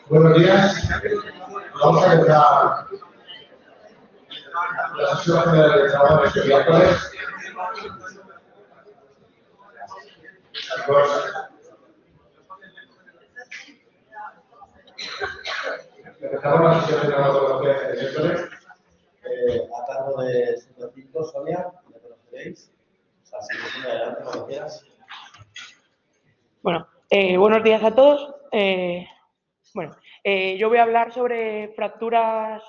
Buenos días. Vamos a empezar la sesión general de trabajo de estudiantes. Empezamos la sesión de trabajo de estudiantes. A cargo de Francisco, Sonia, ya conoceréis. Así que adelante cuando quieras. Bueno, buenos días a todos. Yo voy a hablar sobre fracturas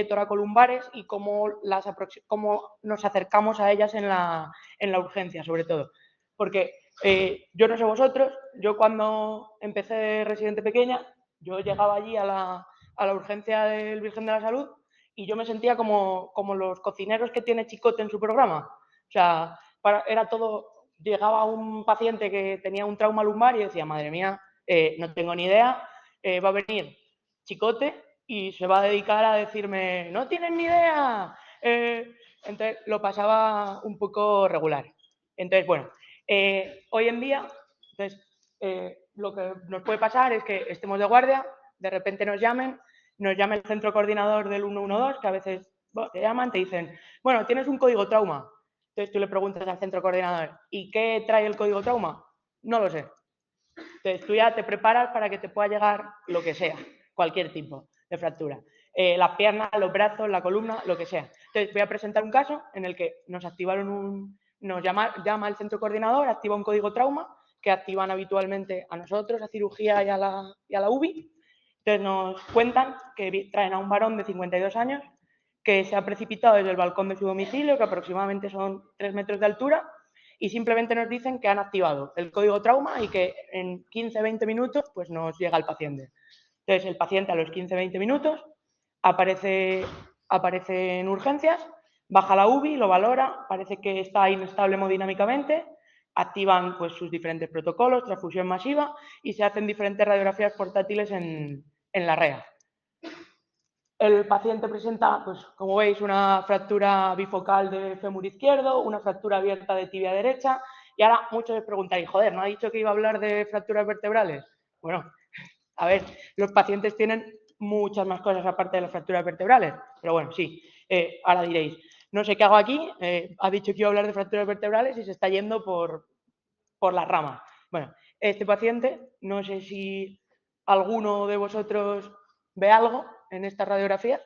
toracolumbares y cómo nos acercamos a ellas en la urgencia, sobre todo. Porque yo no sé vosotros, yo cuando empecé de residente pequeña, yo llegaba allí a la urgencia del Virgen de la Salud y yo me sentía como los cocineros que tiene Chicote en su programa. O sea, era todo... Llegaba un paciente que tenía un trauma lumbar y decía, madre mía, no tengo ni idea, va a venir Chicote y se va a dedicar a decirme, no tienes ni idea. Entonces lo pasaba un poco regular. Entonces, bueno, hoy en día, lo que nos puede pasar es que estemos de guardia, de repente nos llame el centro coordinador del 112, que a veces te llaman, te dicen, bueno, tienes un código trauma. Entonces tú le preguntas al centro coordinador, ¿y qué trae el código trauma? No lo sé. Entonces tú ya te preparas para que te pueda llegar lo que sea, cualquier tipo de fractura. Las piernas, los brazos, la columna, lo que sea. Entonces voy a presentar un caso en el que nos llama el centro coordinador, activa un código trauma que activan habitualmente a nosotros, a cirugía y a la UBI. Entonces nos cuentan que traen a un varón de 52 años que se ha precipitado desde el balcón de su domicilio, que aproximadamente son 3 metros de altura, y simplemente nos dicen que han activado el código trauma y que en 15-20 minutos pues nos llega el paciente. Entonces el paciente a los 15-20 minutos aparece en urgencias, baja la UBI, lo valora, parece que está inestable hemodinámicamente, activan pues sus diferentes protocolos, transfusión masiva y se hacen diferentes radiografías portátiles en la REA. El paciente presenta, pues como veis, una fractura bifocal de fémur izquierdo, una fractura abierta de tibia derecha. Y ahora muchos les preguntáis, joder, ¿no ha dicho que iba a hablar de fracturas vertebrales? Bueno, a ver, los pacientes tienen muchas más cosas aparte de las fracturas vertebrales. Pero bueno, sí, ahora diréis, no sé qué hago aquí, ha dicho que iba a hablar de fracturas vertebrales y se está yendo por las ramas. Bueno, este paciente, no sé si alguno de vosotros ve algo en estas radiografías.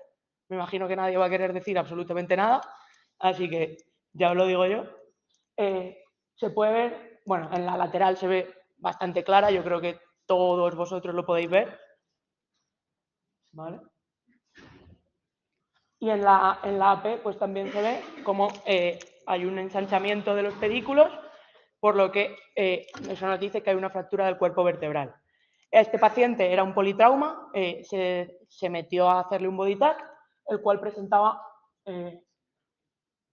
Me imagino que nadie va a querer decir absolutamente nada, así que ya os lo digo yo. Se puede ver, bueno, en la lateral se ve bastante clara, yo creo que todos vosotros lo podéis ver. ¿Vale? Y en la AP pues también se ve como hay un ensanchamiento de los pedículos, por lo que eso nos dice que hay una fractura del cuerpo vertebral. Este paciente era un politrauma, se metió a hacerle un body tag, el cual presentaba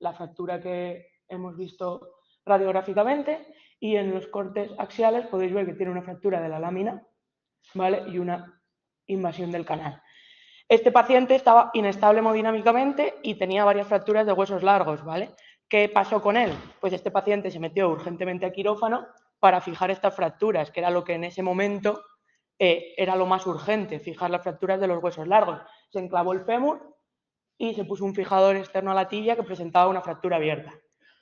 la fractura que hemos visto radiográficamente, y en los cortes axiales podéis ver que tiene una fractura de la lámina, ¿vale? Y una invasión del canal. Este paciente estaba inestable hemodinámicamente y tenía varias fracturas de huesos largos, ¿vale? ¿Qué pasó con él? Pues este paciente se metió urgentemente a quirófano para fijar estas fracturas, que era lo que en ese momento era lo más urgente, fijar las fracturas de los huesos largos. Se enclavó el fémur y se puso un fijador externo a la tibia que presentaba una fractura abierta.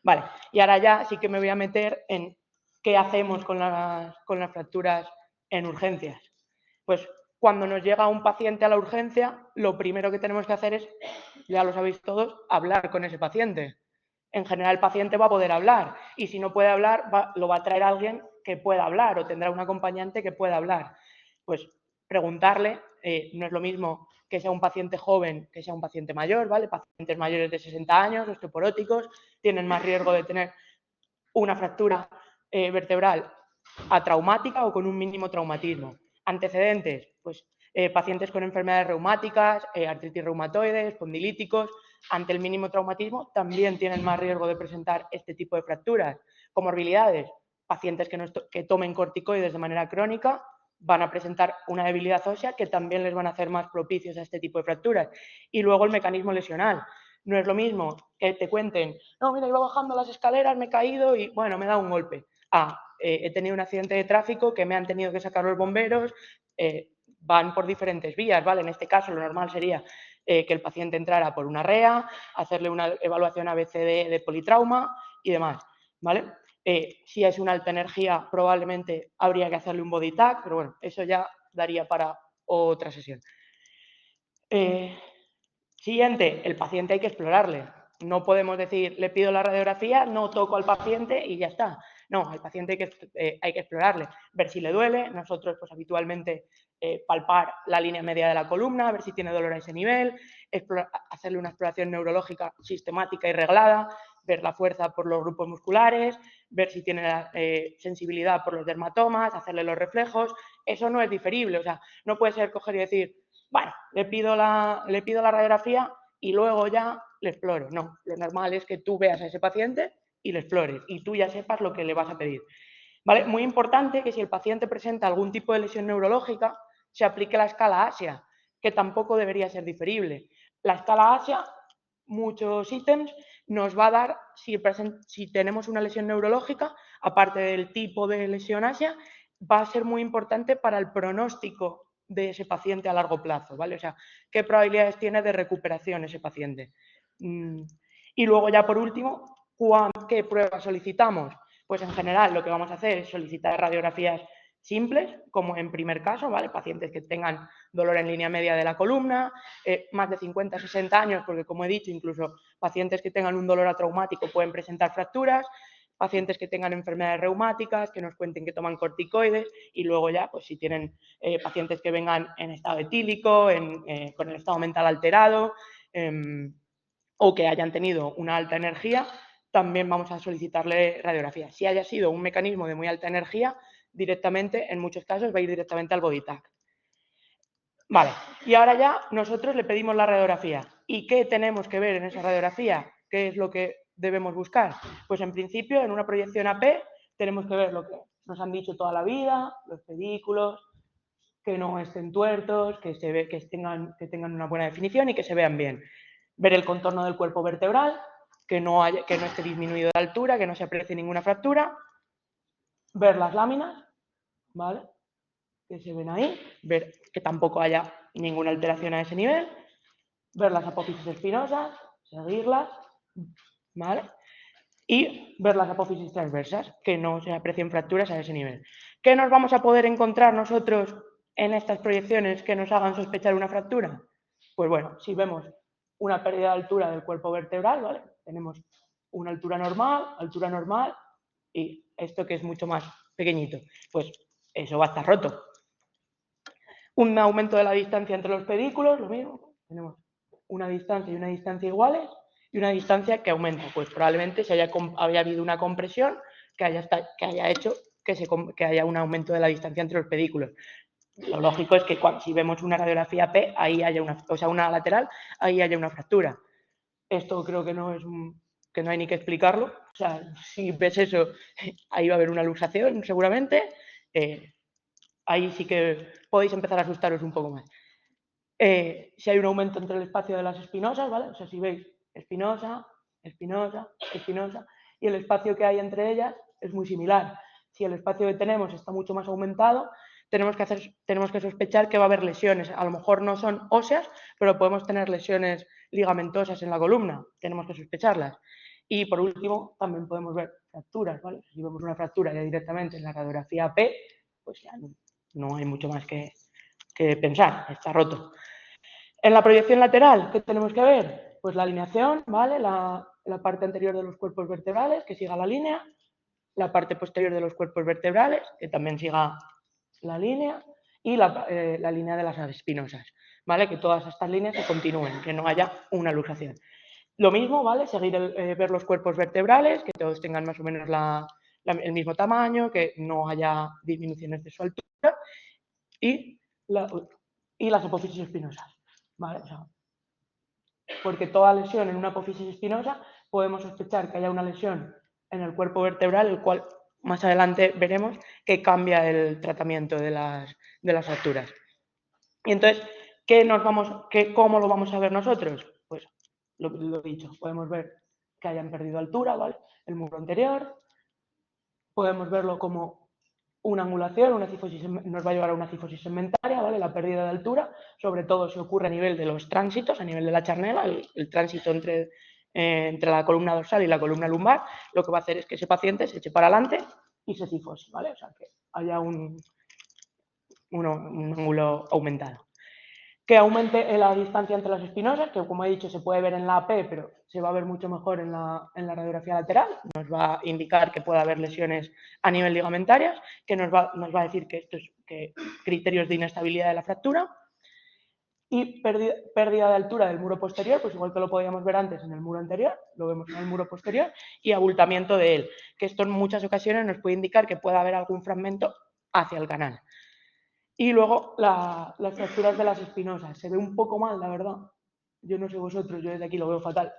Vale, y ahora ya sí que me voy a meter en qué hacemos con las fracturas en urgencias. Pues cuando nos llega un paciente a la urgencia, lo primero que tenemos que hacer es, ya lo sabéis todos, hablar con ese paciente. En general el paciente va a poder hablar y si no puede hablar lo va a traer alguien que pueda hablar o tendrá un acompañante que pueda hablar. Pues preguntarle, no es lo mismo que sea un paciente joven que sea un paciente mayor, ¿vale? Pacientes mayores de 60 años, osteoporóticos, tienen más riesgo de tener una fractura vertebral atraumática o con un mínimo traumatismo. Antecedentes, pues pacientes con enfermedades reumáticas, artritis reumatoide, espondilíticos, ante el mínimo traumatismo también tienen más riesgo de presentar este tipo de fracturas. Comorbilidades, pacientes que tomen corticoides de manera crónica van a presentar una debilidad ósea que también les van a hacer más propicios a este tipo de fracturas. Y luego el mecanismo lesional. No es lo mismo que te cuenten, no, mira, iba bajando las escaleras, me he caído y, bueno, me he dado un golpe. he tenido un accidente de tráfico que me han tenido que sacar los bomberos, van por diferentes vías, ¿vale? En este caso lo normal sería que el paciente entrara por una REA, hacerle una evaluación ABCD de politrauma y demás, ¿vale? Si es una alta energía, probablemente habría que hacerle un body tag, pero bueno, eso ya daría para otra sesión. Siguiente, el paciente hay que explorarle. No podemos decir, le pido la radiografía, no toco al paciente y ya está. No, al paciente hay que explorarle, ver si le duele. Nosotros, pues habitualmente, palpar la línea media de la columna, ver si tiene dolor a ese nivel, hacerle una exploración neurológica sistemática y reglada, ver la fuerza por los grupos musculares, ver si tiene sensibilidad por los dermatomas, hacerle los reflejos. Eso no es diferible, o sea, no puede ser coger y decir, bueno, le pido la radiografía y luego ya le exploro. No, lo normal es que tú veas a ese paciente y le explores y tú ya sepas lo que le vas a pedir. ¿Vale? Muy importante que si el paciente presenta algún tipo de lesión neurológica, se aplique la escala ASIA, que tampoco debería ser diferible. La escala ASIA, muchos ítems, nos va a dar, si tenemos una lesión neurológica, aparte del tipo de lesión ASIA, va a ser muy importante para el pronóstico de ese paciente a largo plazo, ¿vale? O sea, qué probabilidades tiene de recuperación ese paciente. Y luego ya por último, ¿qué pruebas solicitamos? Pues en general lo que vamos a hacer es solicitar radiografías simples, como en primer caso, ¿vale? Pacientes que tengan dolor en línea media de la columna, más de 50, 60 años, porque como he dicho, incluso pacientes que tengan un dolor atraumático pueden presentar fracturas, pacientes que tengan enfermedades reumáticas, que nos cuenten que toman corticoides y luego ya, pues si tienen pacientes que vengan en estado etílico, con el estado mental alterado o que hayan tenido una alta energía, también vamos a solicitarle radiografía. Si haya sido un mecanismo de muy alta energía, directamente, en muchos casos, va a ir directamente al body tag. Vale, y ahora ya nosotros le pedimos la radiografía. ¿Y qué tenemos que ver en esa radiografía? ¿Qué es lo que debemos buscar? Pues en principio, en una proyección AP, tenemos que ver lo que nos han dicho toda la vida, los pedículos, que no estén tuertos, que tengan una buena definición y que se vean bien. Ver el contorno del cuerpo vertebral, que no esté disminuido de altura, que no se aprecie ninguna fractura. Ver las láminas, ¿vale? Que se ven ahí, ver que tampoco haya ninguna alteración a ese nivel, ver las apófisis espinosas, seguirlas, ¿vale? Y ver las apófisis transversas, que no se aprecien fracturas a ese nivel. ¿Qué nos vamos a poder encontrar nosotros en estas proyecciones que nos hagan sospechar una fractura? Pues bueno, si vemos una pérdida de altura del cuerpo vertebral, ¿vale? Tenemos una altura normal y esto que es mucho más pequeñito, pues eso va a estar roto. Un aumento de la distancia entre los pedículos, lo mismo, tenemos una distancia y una distancia iguales y una distancia que aumenta, pues probablemente haya habido una compresión que haya hecho que haya un aumento de la distancia entre los pedículos. Lo lógico es que si vemos una radiografía P, ahí haya una lateral, ahí haya una fractura. Esto creo que no hay ni que explicarlo. O sea, si ves eso, ahí va a haber una luxación seguramente. Ahí sí que podéis empezar a asustaros un poco más. Si hay un aumento entre el espacio de las espinosas, ¿vale? O sea, si veis espinosa, espinosa, espinosa, y el espacio que hay entre ellas es muy similar. Si el espacio que tenemos está mucho más aumentado, tenemos que sospechar que va a haber lesiones. A lo mejor no son óseas, pero podemos tener lesiones ligamentosas en la columna. Tenemos que sospecharlas. Y por último, también podemos ver fracturas, ¿vale? Si vemos una fractura ya directamente en la radiografía P, pues ya no hay mucho más que pensar, está roto. En la proyección lateral, ¿qué tenemos que ver? Pues la alineación, ¿vale? La parte anterior de los cuerpos vertebrales, que siga la línea, la parte posterior de los cuerpos vertebrales, que también siga la línea, y la línea de las espinosas, ¿vale? Que todas estas líneas se continúen, que no haya una luxación. Lo mismo, ¿vale? Seguir ver los cuerpos vertebrales, que todos tengan más o menos el mismo tamaño, que no haya disminuciones de su altura, y las apófisis espinosas, ¿vale? O sea, porque toda lesión en una apófisis espinosa podemos sospechar que haya una lesión en el cuerpo vertebral, el cual más adelante veremos que cambia el tratamiento de las fracturas. Y entonces, ¿cómo lo vamos a ver nosotros? Pues lo dicho, podemos ver que hayan perdido altura, ¿vale? El muslo anterior, podemos verlo como una angulación, una cifosis, nos va a llevar a una cifosis segmentaria, ¿vale? La pérdida de altura, sobre todo si ocurre a nivel de los tránsitos, a nivel de la charnela, el tránsito entre la columna dorsal y la columna lumbar, lo que va a hacer es que ese paciente se eche para adelante y se cifose, ¿vale? O sea, que haya un ángulo aumentado. Que aumente la distancia entre las espinosas, que como he dicho se puede ver en la AP, pero se va a ver mucho mejor en la radiografía lateral. Nos va a indicar que puede haber lesiones a nivel ligamentarias, que nos va a decir que estos criterios de inestabilidad de la fractura. Y pérdida de altura del muro posterior, pues igual que lo podíamos ver antes en el muro anterior, lo vemos en el muro posterior, y abultamiento de él, que esto en muchas ocasiones nos puede indicar que puede haber algún fragmento hacia el canal. Y luego las fracturas de las espinosas. Se ve un poco mal, la verdad. Yo no sé vosotros, yo desde aquí lo veo fatal.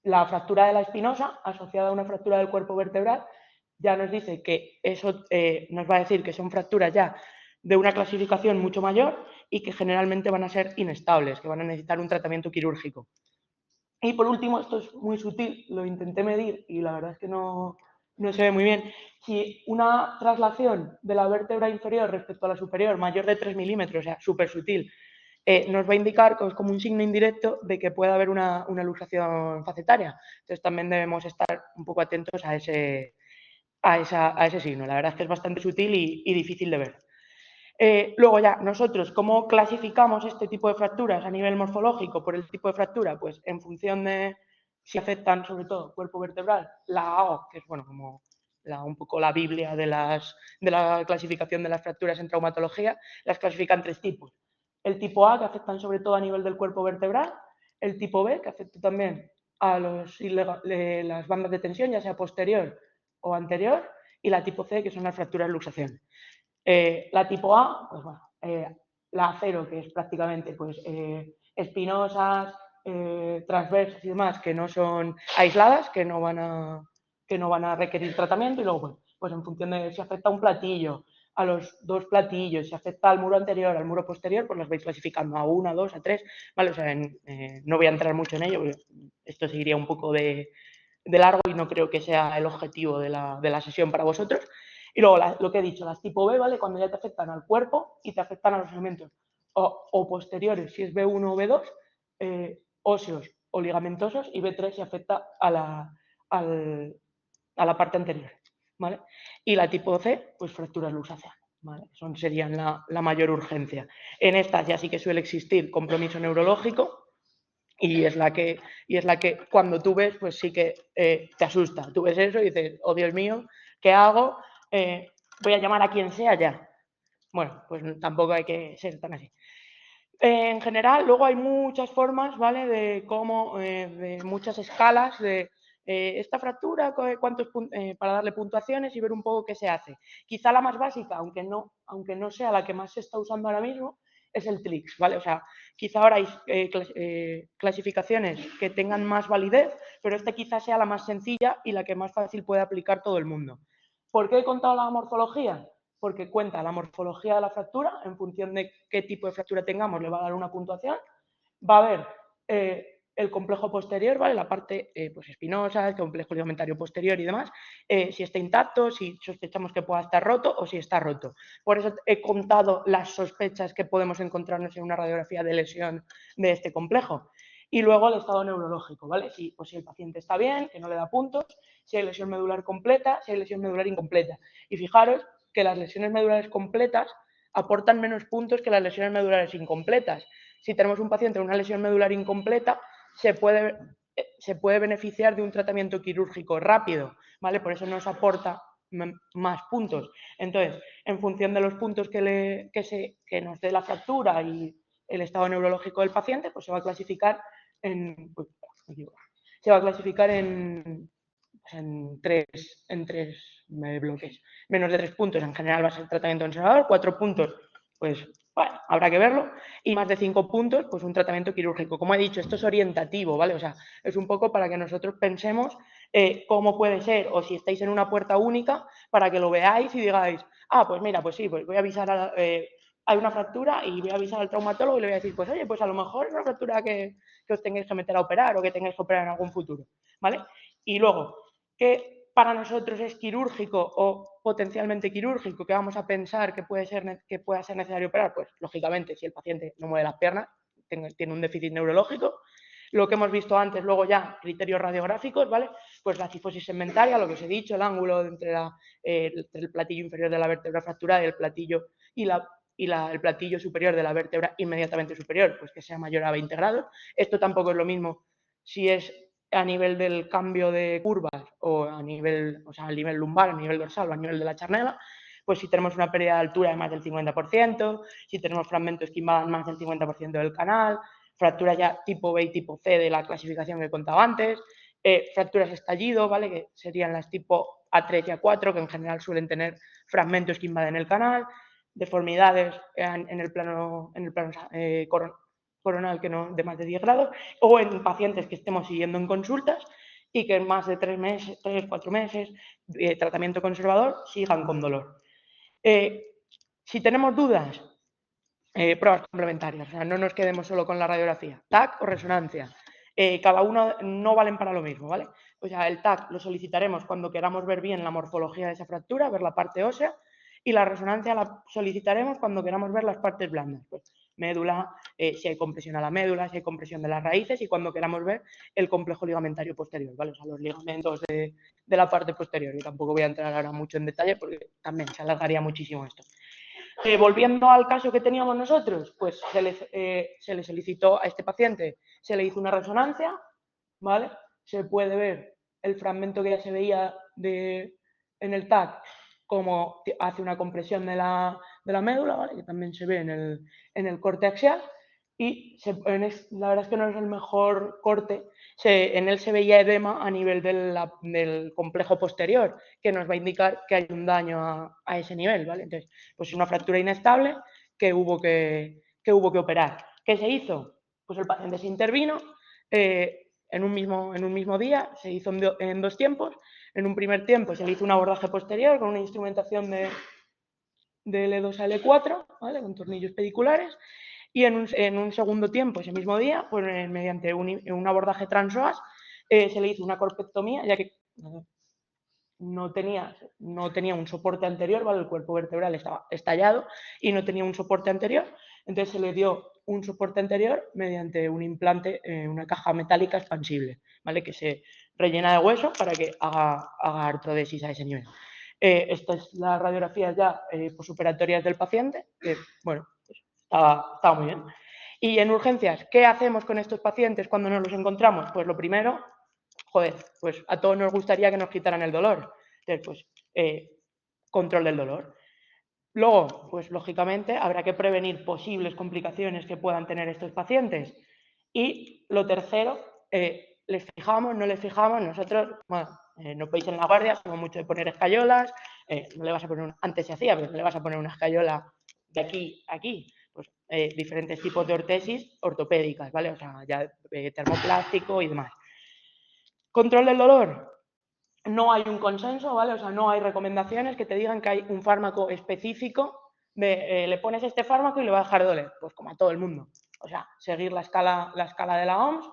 La fractura de la espinosa asociada a una fractura del cuerpo vertebral ya nos dice que eso nos va a decir que son fracturas ya de una clasificación mucho mayor y que generalmente van a ser inestables, que van a necesitar un tratamiento quirúrgico. Y por último, esto es muy sutil, lo intenté medir y la verdad es que no se ve muy bien. Si una traslación de la vértebra inferior respecto a la superior mayor de 3 milímetros, o sea, súper sutil, nos va a indicar que es como un signo indirecto de que puede haber una luxación facetaria. Entonces también debemos estar un poco atentos a ese signo. La verdad es que es bastante sutil y difícil de ver. Luego ya, nosotros, ¿cómo clasificamos este tipo de fracturas a nivel morfológico por el tipo de fractura? Pues en función de si afectan sobre todo cuerpo vertebral, la AO, que es bueno, como un poco la Biblia de la clasificación de las fracturas en traumatología, las clasifican 3 tipos. El tipo A, que afectan sobre todo a nivel del cuerpo vertebral, el tipo B, que afecta también a las bandas de tensión, ya sea posterior o anterior, y la tipo C, que son las fracturas luxación. La tipo A, pues bueno, la acero, que es prácticamente pues, espinosas, transversas y demás, que no son aisladas, que no van a requerir tratamiento, y luego, bueno, pues en función de si afecta a un platillo, a los 2 platillos, si afecta al muro anterior, al muro posterior, pues las vais clasificando a 1, a 2, a 3, ¿vale? O sea, no voy a entrar mucho en ello, porque esto seguiría un poco de largo y no creo que sea el objetivo de la sesión para vosotros. Y luego lo que he dicho, las tipo B, ¿vale? Cuando ya te afectan al cuerpo y te afectan a los elementos o posteriores, si es B1 o B2, óseos o ligamentosos, y B3 si afecta a la parte anterior, ¿vale? Y la tipo C, pues fracturas luxaceanas, ¿vale? Serían la mayor urgencia. En estas ya sí que suele existir compromiso neurológico, y es la que cuando tú ves, pues sí que te asusta. Tú ves eso y dices, oh Dios mío, ¿qué hago? Voy a llamar a quien sea ya. Bueno, pues tampoco hay que ser tan así. En general, luego hay muchas formas, ¿vale? De cómo, de muchas escalas de esta fractura, para darle puntuaciones y ver un poco qué se hace. Quizá la más básica, aunque no sea la que más se está usando ahora mismo, es el TRIX, ¿vale? O sea, quizá ahora hay clasificaciones que tengan más validez, pero esta quizá sea la más sencilla y la que más fácil puede aplicar todo el mundo. ¿Por qué he contado la morfología? Porque cuenta la morfología de la fractura, en función de qué tipo de fractura tengamos, le va a dar una puntuación. Va a haber el complejo posterior, ¿vale? La parte pues espinosa, el complejo ligamentario posterior y demás, si está intacto, si sospechamos que pueda estar roto o si está roto. Por eso he contado las sospechas que podemos encontrarnos en una radiografía de lesión de este complejo. Y luego el estado neurológico, ¿vale? Si el paciente está bien, que no le da puntos, si hay lesión medular completa, si hay lesión medular incompleta. Y fijaros que las lesiones medulares completas aportan menos puntos que las lesiones medulares incompletas. Si tenemos un paciente con una lesión medular incompleta, se puede beneficiar de un tratamiento quirúrgico rápido, ¿vale? Por eso nos aporta más puntos. Entonces, en función de los puntos que nos dé la fractura y el estado neurológico del paciente, pues se va a clasificar en tres bloques. Menos de 3 puntos en general va a ser tratamiento conservador, 4 puntos, pues bueno, habrá que verlo, y más de 5 puntos, pues un tratamiento quirúrgico. Como he dicho, esto es orientativo, ¿vale? O sea, es un poco para que nosotros pensemos cómo puede ser, o si estáis en una puerta única, para que lo veáis y digáis, pues mira, pues sí, pues voy a avisar hay una fractura y voy a avisar al traumatólogo y le voy a decir, pues oye, pues a lo mejor es una fractura que os tengáis que meter a operar o que tengáis que operar en algún futuro, ¿vale? Y luego, ¿qué para nosotros es quirúrgico o potencialmente quirúrgico, que vamos a pensar que pueda ser necesario operar, pues lógicamente si el paciente no mueve las piernas, tiene un déficit neurológico. Lo que hemos visto antes, luego ya criterios radiográficos, ¿vale? Pues la cifosis segmentaria, lo que os he dicho, el ángulo entre el platillo inferior de la vértebra fracturada y el platillo el platillo superior de la vértebra inmediatamente superior, pues que sea mayor a 20 grados. Esto tampoco es lo mismo si es a nivel del cambio de curvas o a nivel lumbar, a nivel dorsal o a nivel de la charnela. Pues si tenemos una pérdida de altura de más del 50%, si tenemos fragmentos que invadan más del 50% del canal, fracturas ya tipo B y tipo C de la clasificación que contaba antes, fracturas estallido, ¿vale? Que serían las tipo A3 y A4, que en general suelen tener fragmentos que invaden el canal, deformidades en el plano coronal que no, de más de 10 grados, o en pacientes que estemos siguiendo en consultas y que en más de 3 meses, 4 meses, tratamiento conservador, sigan con dolor. Si tenemos dudas, pruebas complementarias, o sea, no nos quedemos solo con la radiografía, TAC o resonancia. Cada uno no valen para lo mismo, ¿vale? O sea, el TAC lo solicitaremos cuando queramos ver bien la morfología de esa fractura, ver la parte ósea, y la resonancia la solicitaremos cuando queramos ver las partes blandas, pues médula, si hay compresión a la médula, si hay compresión de las raíces y cuando queramos ver el complejo ligamentario posterior, ¿vale? O sea, los ligamentos de la parte posterior. Yo tampoco voy a entrar ahora mucho en detalle porque también se alargaría muchísimo esto. Volviendo al caso que teníamos nosotros, pues se le solicitó a este paciente, se le hizo una resonancia, ¿vale? Se puede ver el fragmento que ya se veía en el TAC, como hace una compresión de la médula, ¿vale? Que también se ve en el corte axial. Y la verdad es que no es el mejor corte. En él se veía edema a nivel del complejo posterior, que nos va a indicar que hay un daño a ese nivel, ¿vale? Entonces, pues una fractura inestable que hubo que operar. ¿Qué se hizo? Pues el paciente se intervino en un mismo día, se hizo en 2 tiempos. En un primer tiempo se le hizo un abordaje posterior con una instrumentación de L2 a L4, ¿vale? Con tornillos pediculares. Y en un segundo tiempo, ese mismo día, pues mediante un abordaje transpsoas, se le hizo una corpectomía, ya que no tenía un soporte anterior, ¿vale? El cuerpo vertebral estaba estallado y no tenía un soporte anterior, entonces se le dio un soporte anterior mediante un implante, una caja metálica expansible, ¿vale? Que se rellena de hueso para que haga artrodesis a ese nivel. Estas es las radiografías ya posoperatorias del paciente, que, bueno, pues estaba muy bien. Y en urgencias, ¿qué hacemos con estos pacientes cuando nos los encontramos? Pues lo primero, pues a todos nos gustaría que nos quitaran el dolor. Entonces, pues, control del dolor. Luego, pues lógicamente, habrá que prevenir posibles complicaciones que puedan tener estos pacientes. Y lo tercero, les fijamos, no les fijamos, nosotros, bueno, no podéis en la guardia, somos mucho de poner escayolas, no le vas a poner, antes se hacía, pero no le vas a poner una escayola de aquí a aquí. Pues diferentes tipos de ortesis ortopédicas, ¿vale? O sea, ya termoplástico y demás. Control del dolor. No hay un consenso, ¿vale? O sea, no hay recomendaciones que te digan que hay un fármaco específico de le pones este fármaco y le va a dejar de doler. Pues como a todo el mundo. O sea, seguir la escala de la OMS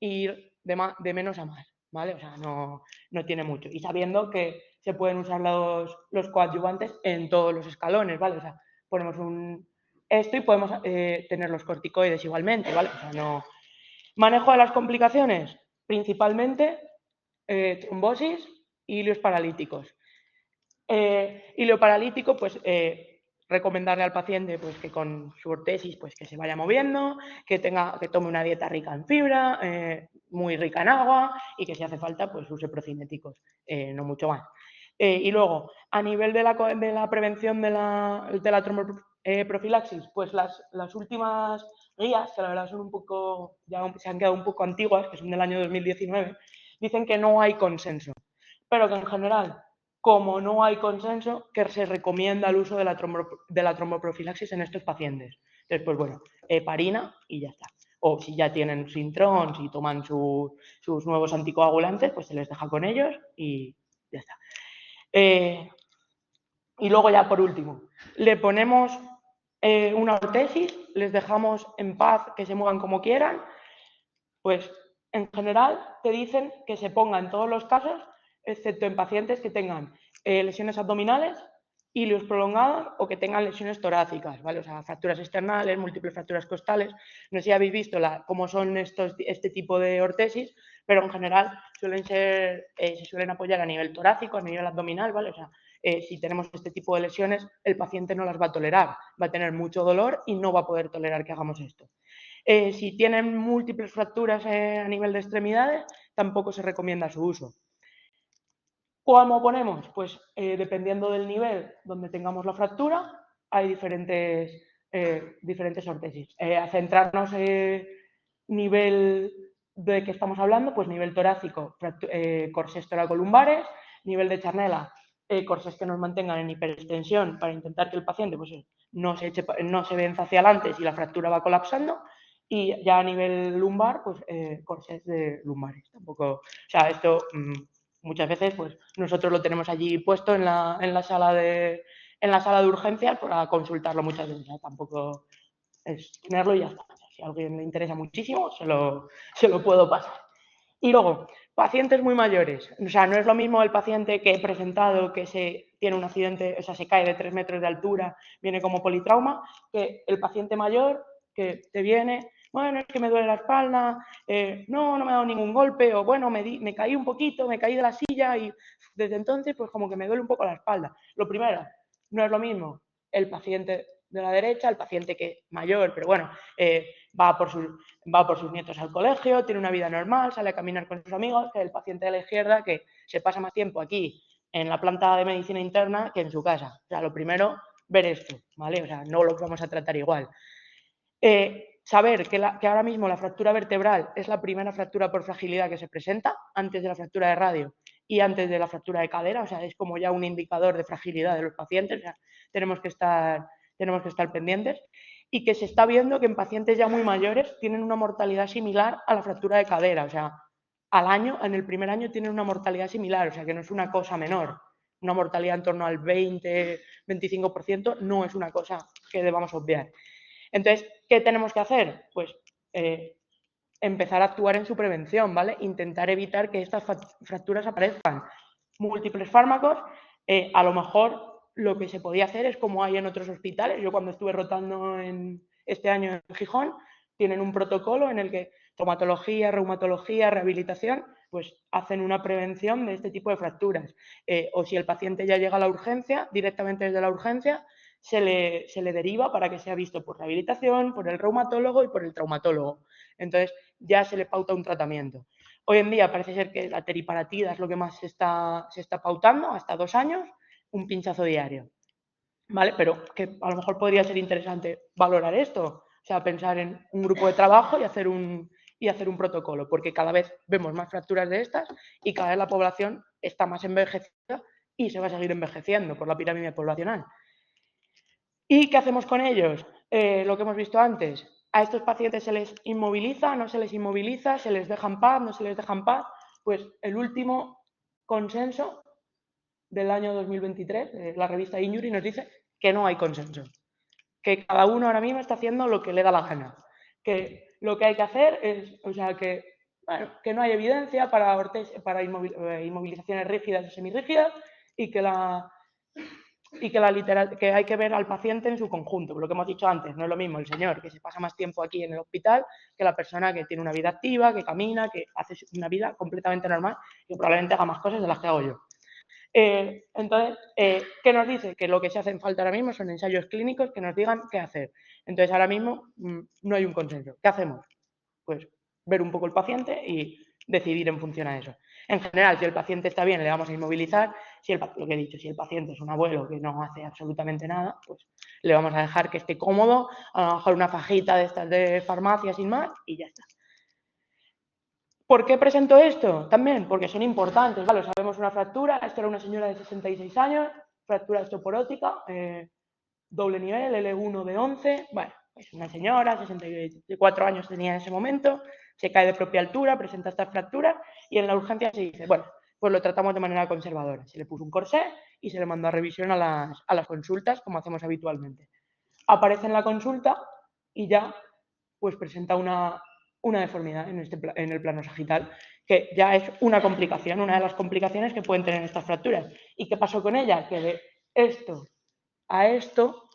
e ir de menos a más, ¿vale? O sea, no tiene mucho. Y sabiendo que se pueden usar los coadyuvantes en todos los escalones, ¿vale? O sea, ponemos esto y podemos tener los corticoides igualmente, ¿vale? O sea, no. Manejo de las complicaciones, principalmente trombosis y hilios paralíticos. Hilio paralítico, pues recomendarle al paciente pues, que con su ortesis pues, que se vaya moviendo, que tome una dieta rica en fibra, muy rica en agua y que si hace falta pues use procinéticos, no mucho más. Y luego, a nivel de la prevención de la tromboprofilaxis, pues las últimas guías, que la verdad son ya se han quedado un poco antiguas, que son del año 2019, dicen que no hay consenso, pero que en general, como no hay consenso, que se recomienda el uso de la tromboprofilaxis en estos pacientes. Entonces, pues bueno, heparina y ya está. O si ya tienen Sintrón, si toman sus nuevos anticoagulantes, pues se les deja con ellos y ya está. Y luego ya por último, le ponemos una ortesis, les dejamos en paz que se muevan como quieran, pues en general te dicen que se ponga en todos los casos excepto en pacientes que tengan lesiones abdominales, ilios prolongados o que tengan lesiones torácicas, ¿vale? O sea, fracturas externales, múltiples fracturas costales. No sé si habéis visto cómo son este tipo de ortesis, pero en general se suelen apoyar a nivel torácico, a nivel abdominal, ¿vale? O sea, si tenemos este tipo de lesiones, el paciente no las va a tolerar, va a tener mucho dolor y no va a poder tolerar que hagamos esto. Si tienen múltiples fracturas a nivel de extremidades, tampoco se recomienda su uso. ¿Cómo ponemos? Pues dependiendo del nivel donde tengamos la fractura, hay diferentes ortesis. A centrarnos en nivel de que estamos hablando, pues nivel torácico, corsés toracolumbares, nivel de charnela, corsés que nos mantengan en hiperextensión para intentar que el paciente pues, no se venza hacia adelante si la fractura va colapsando, y ya a nivel lumbar, pues corsés de lumbares. Tampoco, o sea, esto muchas veces pues nosotros lo tenemos allí puesto en la sala de urgencias para consultarlo muchas veces. Tampoco es tenerlo y ya está. Si a alguien le interesa muchísimo, se lo puedo pasar. Y luego, pacientes muy mayores. O sea, no es lo mismo el paciente que he presentado que tiene un accidente, o sea, se cae de 3 metros de altura, viene como politrauma, que el paciente mayor que te viene, bueno, es que me duele la espalda, no me ha dado ningún golpe, o bueno, me caí un poquito, me caí de la silla y desde entonces pues como que me duele un poco la espalda. Lo primero, no es lo mismo el paciente de la derecha, el paciente que mayor, pero bueno, va por sus nietos al colegio, tiene una vida normal, sale a caminar con sus amigos, que el paciente de la izquierda que se pasa más tiempo aquí en la planta de medicina interna que en su casa. O sea, lo primero, ver esto, ¿vale? O sea, no los vamos a tratar igual. Saber que ahora mismo la fractura vertebral es la primera fractura por fragilidad que se presenta, antes de la fractura de radio y antes de la fractura de cadera, o sea, es como ya un indicador de fragilidad de los pacientes, o sea, tenemos que estar pendientes, y que se está viendo que en pacientes ya muy mayores tienen una mortalidad similar a la fractura de cadera, o sea, en el primer año tienen una mortalidad similar, o sea, que no es una cosa menor, una mortalidad en torno al 20-25% no es una cosa que debamos obviar. Entonces, ¿qué tenemos que hacer? Pues empezar a actuar en su prevención, ¿vale? Intentar evitar que estas fracturas aparezcan. Múltiples fármacos, a lo mejor lo que se podía hacer es como hay en otros hospitales. Yo cuando estuve rotando este año en Gijón, tienen un protocolo en el que traumatología, reumatología, rehabilitación, pues hacen una prevención de este tipo de fracturas. O si el paciente ya llega a la urgencia, directamente desde la urgencia, se le deriva para que sea visto por rehabilitación, por el reumatólogo y por el traumatólogo. Entonces, ya se le pauta un tratamiento. Hoy en día parece ser que la teriparatida es lo que más se está pautando, hasta 2 años, un pinchazo diario. ¿Vale? Pero que a lo mejor podría ser interesante valorar esto, o sea, pensar en un grupo de trabajo y hacer un protocolo, porque cada vez vemos más fracturas de estas y cada vez la población está más envejecida y se va a seguir envejeciendo por la pirámide poblacional. ¿Y qué hacemos con ellos? Lo que hemos visto antes. A estos pacientes se les inmoviliza, no se les inmoviliza, se les deja en paz, no se les deja en paz. Pues el último consenso del año 2023, la revista Injury, nos dice que no hay consenso. Que cada uno ahora mismo está haciendo lo que le da la gana. Que lo que hay que hacer es, o sea, que no hay evidencia para inmovilizaciones rígidas o semirrígidas y que que hay que ver al paciente en su conjunto. Lo que hemos dicho antes, no es lo mismo el señor que se pasa más tiempo aquí en el hospital que la persona que tiene una vida activa, que camina, que hace una vida completamente normal y que probablemente haga más cosas de las que hago yo. Entonces, ¿qué nos dice? Que lo que se hace falta ahora mismo son ensayos clínicos que nos digan qué hacer. Entonces, ahora mismo no hay un consenso. ¿Qué hacemos? Pues ver un poco el paciente y decidir en función a eso. En general, si el paciente está bien, le vamos a inmovilizar. Lo que he dicho, si el paciente es un abuelo que no hace absolutamente nada, pues le vamos a dejar que esté cómodo, a lo mejor una fajita de estas de farmacia sin más y ya está. ¿Por qué presento esto? También porque son importantes, ¿vale? Sabemos una fractura, esto era una señora de 66 años, fractura osteoporótica, doble nivel, L1 de 11, bueno, es una señora, 64 años tenía en ese momento, se cae de propia altura, presenta estas fracturas y en la urgencia se dice, bueno, pues lo tratamos de manera conservadora. Se le puso un corsé y se le mandó a revisión a las consultas, como hacemos habitualmente. Aparece en la consulta y ya pues presenta una deformidad en el plano sagital que ya es una complicación, una de las complicaciones que pueden tener estas fracturas. ¿Y qué pasó con ella? Que de esto a esto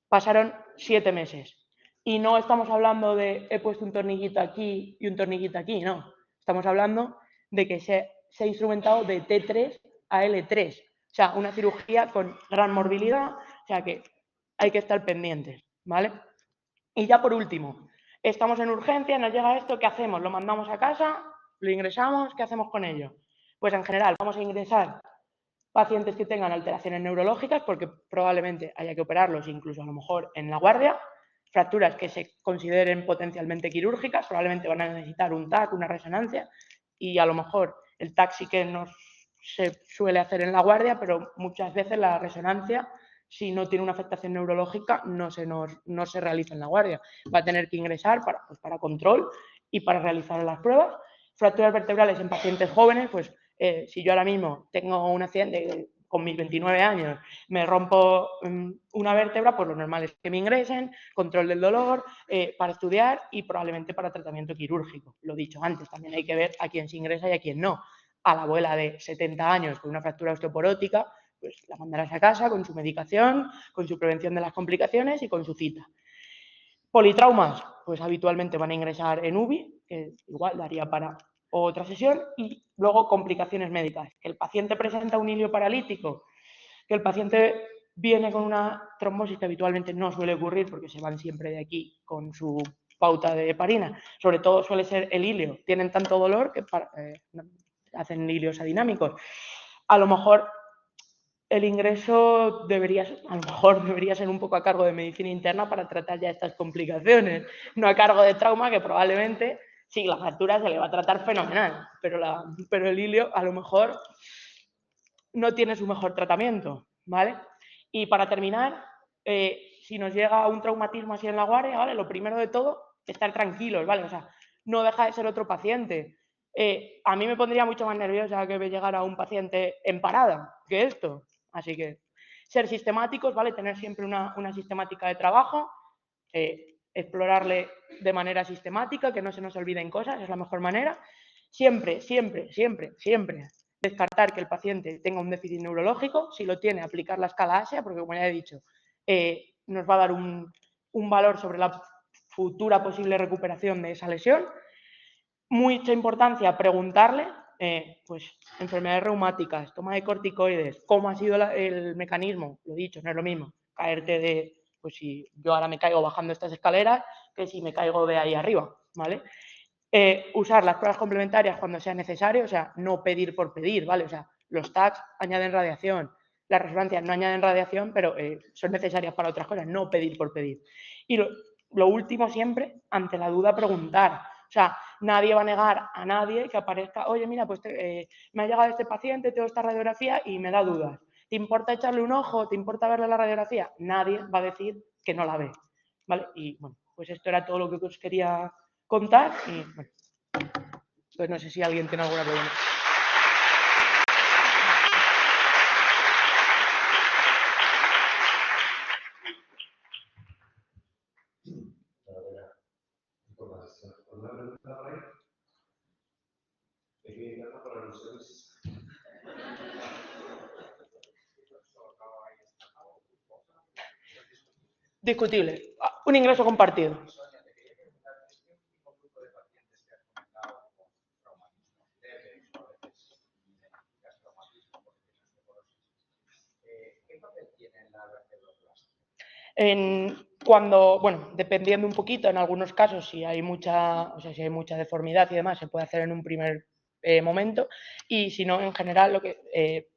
pasaron 7 meses. Y no estamos hablando de he puesto un tornillito aquí y un tornillito aquí, no. Estamos hablando de que se ha instrumentado de T3 a L3. O sea, una cirugía con gran morbilidad, o sea que hay que estar pendientes, ¿vale? Y ya por último, estamos en urgencia, nos llega esto, ¿qué hacemos? ¿Lo mandamos a casa? ¿Lo ingresamos? ¿Qué hacemos con ello? Pues en general vamos a ingresar pacientes que tengan alteraciones neurológicas, porque probablemente haya que operarlos incluso a lo mejor en la guardia, fracturas que se consideren potencialmente quirúrgicas, probablemente van a necesitar un TAC, una resonancia, y a lo mejor el TAC sí que no se suele hacer en la guardia, pero muchas veces la resonancia, si no tiene una afectación neurológica, no se realiza en la guardia. Va a tener que ingresar para control y para realizar las pruebas. Fracturas vertebrales en pacientes jóvenes, pues si yo ahora mismo tengo un accidente con mis 29 años, me rompo una vértebra, pues lo normal es que me ingresen, control del dolor, para estudiar y probablemente para tratamiento quirúrgico. Lo dicho antes, también hay que ver a quién se ingresa y a quién no. A la abuela de 70 años con una fractura osteoporótica, pues la mandarás a casa con su medicación, con su prevención de las complicaciones y con su cita. Politraumas, pues habitualmente van a ingresar en UBI, que igual daría para otra sesión, y luego complicaciones médicas. Que el paciente presenta un hilio paralítico, que el paciente viene con una trombosis que habitualmente no suele ocurrir porque se van siempre de aquí con su pauta de heparina. Sobre todo suele ser el hilio. Tienen tanto dolor que hacen hilios adinámicos. A lo mejor el ingreso debería ser un poco a cargo de medicina interna para tratar ya estas complicaciones, no a cargo de trauma, que probablemente sí, la fractura se le va a tratar fenomenal, pero el hilio a lo mejor no tiene su mejor tratamiento, ¿vale? Y para terminar, si nos llega un traumatismo así en la guardia, ¿vale? Lo primero de todo, estar tranquilos, ¿vale? O sea, no deja de ser otro paciente. A mí me pondría mucho más nerviosa que me llegara un paciente en parada que esto. Así que ser sistemáticos, ¿vale? Tener siempre una sistemática de trabajo, explorarle de manera sistemática, que no se nos olviden cosas, es la mejor manera. Siempre, siempre, siempre, siempre descartar que el paciente tenga un déficit neurológico. Si lo tiene, aplicar la escala ASIA, porque como ya he dicho, nos va a dar un valor sobre la futura posible recuperación de esa lesión. Mucha importancia preguntarle, pues, enfermedades reumáticas, toma de corticoides, cómo ha sido el mecanismo. Lo dicho, no es lo mismo caerte de, pues si yo ahora me caigo bajando estas escaleras, que si me caigo de ahí arriba, ¿vale? Usar las pruebas complementarias cuando sea necesario, o sea, no pedir por pedir, ¿vale? O sea, los TACs añaden radiación, las resonancias no añaden radiación, pero son necesarias para otras cosas, no pedir por pedir. Y lo último siempre, ante la duda, preguntar. O sea, nadie va a negar a nadie que aparezca, oye, mira, pues me ha llegado este paciente, tengo esta radiografía y me da dudas. ¿Te importa echarle un ojo? ¿Te importa verle la radiografía? Nadie va a decir que no la ve, ¿vale? Y bueno, pues esto era todo lo que os quería contar y bueno, pues no sé si alguien tiene alguna pregunta. Discutible. Un ingreso compartido. Bueno, dependiendo un poquito, en algunos casos, si hay mucha deformidad y demás, se puede hacer en un primer momento, y si no, en general,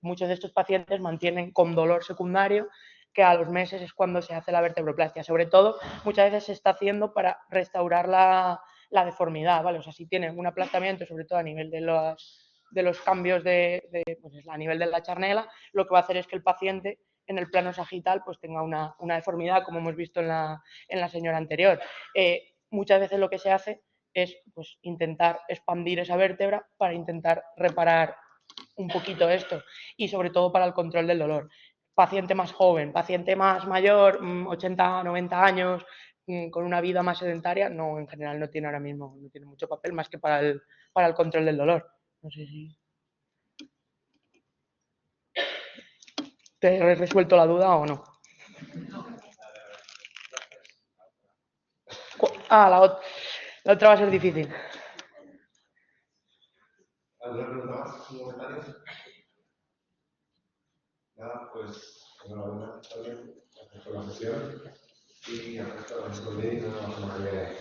muchos de estos pacientes mantienen con dolor secundario, que a los meses es cuando se hace la vertebroplastia. Sobre todo, muchas veces se está haciendo para restaurar la deformidad, ¿vale? O sea, si tienen un aplastamiento, sobre todo a nivel de los cambios pues a nivel de la charnela, lo que va a hacer es que el paciente en el plano sagital pues tenga una deformidad, como hemos visto en la señora anterior. Muchas veces lo que se hace es pues, intentar expandir esa vértebra para intentar reparar un poquito esto y sobre todo para el control del dolor. Paciente más joven, paciente más mayor, 80, 90 años, con una vida más sedentaria, no, en general no tiene ahora mismo, no tiene mucho papel más que para el control del dolor. No sé si te he resuelto la duda o no. La otra va a ser difícil. ¿Alguna pregunta más? ¿Un comentario? Nada, pues enhorabuena también. Gracias por la sesión. Y hasta la próxima vez.